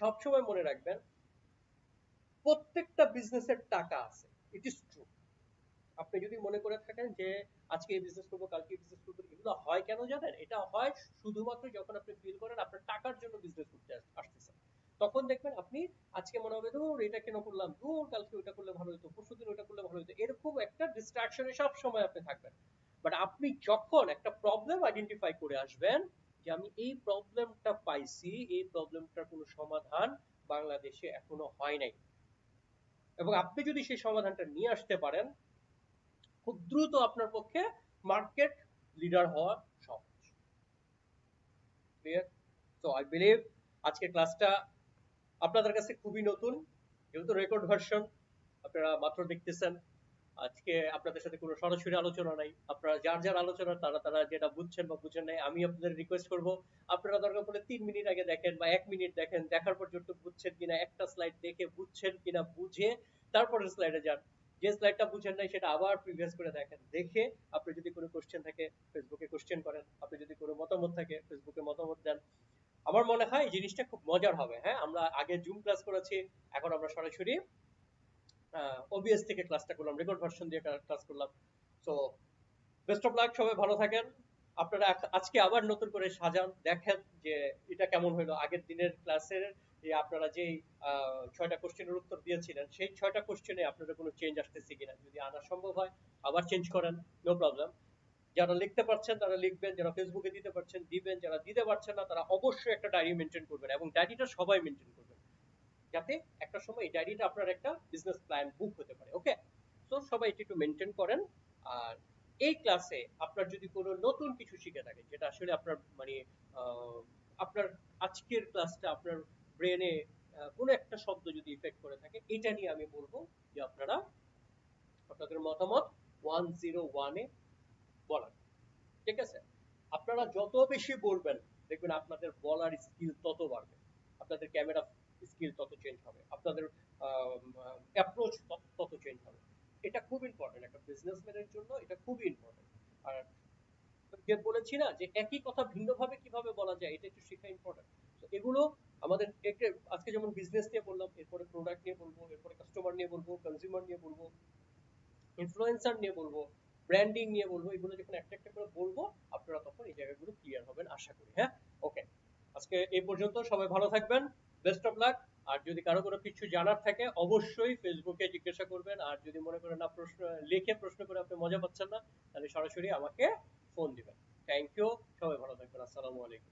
সবসময় মনে রাখবেন প্রত্যেকটা বিজনেসের টাকা আছে, ইট ইজ ট্রু। আপনি যদি মনে করে থাকেন যে আজকে এই বিজনেস করবো, কালকে এই বিজনেস করবো, এগুলো হয় কেন জানেন? এটা হয় শুধুমাত্র যখন আপনি ফিল করেন আপনার টাকার জন্য বিজনেস করতে আসতেছেন। তখন দেখবেন আপনি আজকে মনে হবে ধুর এটা কেন করলাম, ধুর কালকে ওইটা করলে ভালো হতো, পরশুদিন ওইটা করলে ভালো হতো, এরকম একটা ডিস্ট্রাকশনে সব সময় আপনি থাকবেন। বাট আপনি যখন একটা প্রবলেম আইডেন্টিফাই করে আসবেন যে আমি এই প্রবলেমটা পাইছি, এই প্রবলেমটার কোনো সমাধান বাংলাদেশে এখনো হয় নাই, এবং আপনি যদি সেই সমাধানটা নিয়ে আসতে পারেন, খুব দ্রুত আপনার পক্ষে মার্কেট লিডার হওয়া সহজ। ক্লিয়ার? তো আই বিলিভ আজকে ক্লাসটা আপনাদের কাছে খুবই নতুন, যেহেতু রেকর্ড ভার্সন আপনারা মাত্র দেখতেছেন। আজকে আপনাদের সাথে কোনো সরাসরি আলোচনা নাই, আপনারা যার যার আলোচনা তারা তারা যেটা বুঝছেন বা বুঝেন নাই, আমি আপনাদের রিকোয়েস্ট করব আপনারা দরকার পড়লে 3 মিনিট আগে দেখেন বা 1 মিনিট দেখেন, দেখার পর যতটুকু বুঝছেন কিনা একটা স্লাইড দেখে বুঝছেন কিনা বুঝে তারপরে স্লাইডে যান। যে স্লাইডটা বুঝেন নাই সেটা আবার প্রিভিয়াস করে দেখেন, দেখে আপনি যদি কোনো কোশ্চেন থাকে ফেসবুকে কোশ্চেন করেন, আপনি যদি কোনো মতামত থাকে ফেসবুকে মতামত দেন। আমার মনে হয় এই জিনিসটা খুব মজার হবে। হ্যাঁ, আমরা আগে জুম ক্লাস করেছি, এখন আমরা সরাসরি ওবিএস থেকে ক্লাসটা করলাম, রেকর্ড ভার্সন দিয়ে ক্লাস করলাম। সো বেস্ট অফ লাক, সবাই ভালো থাকেন। আপনারা আজকে আবার নতুন করে সাজান, দেখেন যে এটা কেমন হলো আগের দিনের ক্লাসের। আপনারা যে 6টা কোশ্চেনের উত্তর দিয়েছিলেন সেই 6টা কোশ্চেনে আপনাদের কোনো চেঞ্জ আসতেছে কিনা, যদি আনা সম্ভব হয় আবার চেঞ্জ করেন, নো প্রবলেম। যারা লিখতে পারছেন তারা লিখবেন, যারা ফেসবুকে দিতে পারছেন দিবেন, যারা দিতে পারছেন না তারা অবশ্যই একটা ডায়েরি মেনটেন করবেন, এবং ডায়েরিটা সবাই মেনটেন করবেন, যাতে একটা সময় এই ডায়েরিটা আপনার একটা বিজনেস প্ল্যান বুক হতে পারে। ওকে, তো সবাই এটা একটু মেনটেন করেন। আর এই ক্লাসে আপনার যদি কোনো নতুন কিছু শিখে থাকেন, যেটা আসলে আপনার মানে আপনার আজকের ক্লাসটা আপনার ব্রেনে কোনো একটা শব্দ যদি ইফেক্ট করে থাকে, এটা নিয়ে আমি বলবো যে আপনারা আপনাদের মতামত 101-এ বলার। ঠিক আছে? আপনারা যত বেশি বলবেন দেখবেন আপনাদের বলার স্কিল তত বাড়বে, আপনাদের ক্যামেরা স্কিল তত চেঞ্জ হবে, আপনাদের অ্যাপ্রোচ তত চেঞ্জ হবে। এটা খুব ইম্পর্টেন্ট একটা বিজনেসম্যানের জন্য, এটা খুবই ইম্পর্টেন্ট। আর যে বলেছি না যে একই কথা ভিন্নভাবে কিভাবে বলা যায়, এটা একটু শেখা ইম্পর্টেন্ট। তো এগুলো আমাদের আজকে যেমন বিজনেস নিয়ে বললাম, এরপরে প্রোডাক্ট নিয়ে বলবো, এরপরে কাস্টমার নিয়ে বলবো, কনজিউমার নিয়ে বলবো, ইনফ্লুয়েন্সার নিয়ে বলবো, ব্র্যান্ডিং নিয়ে বলবো। এগুলো যখন একটা একটা করে বলবো আপনারা তখন এই জায়গাগুলো ক্লিয়ার হবেন আশা করি। হ্যাঁ, ওকে, আজকে এই পর্যন্ত। সবাই ভালো থাকবেন, বেস্ট অফ লাক। আর যদি কারো কোনো কিছু জানার থাকে অবশ্যই ফেসবুকে জিজ্ঞাসা করবেন, আর যদি মনে করেন না প্রশ্ন লিখে প্রশ্ন করে আপনি মজা পাচ্ছেন না, তাহলে সরাসরি আমাকে ফোন দিবেন। থ্যাংক ইউ, সবাই ভালো থাকবেন, আসসালামু আলাইকুম।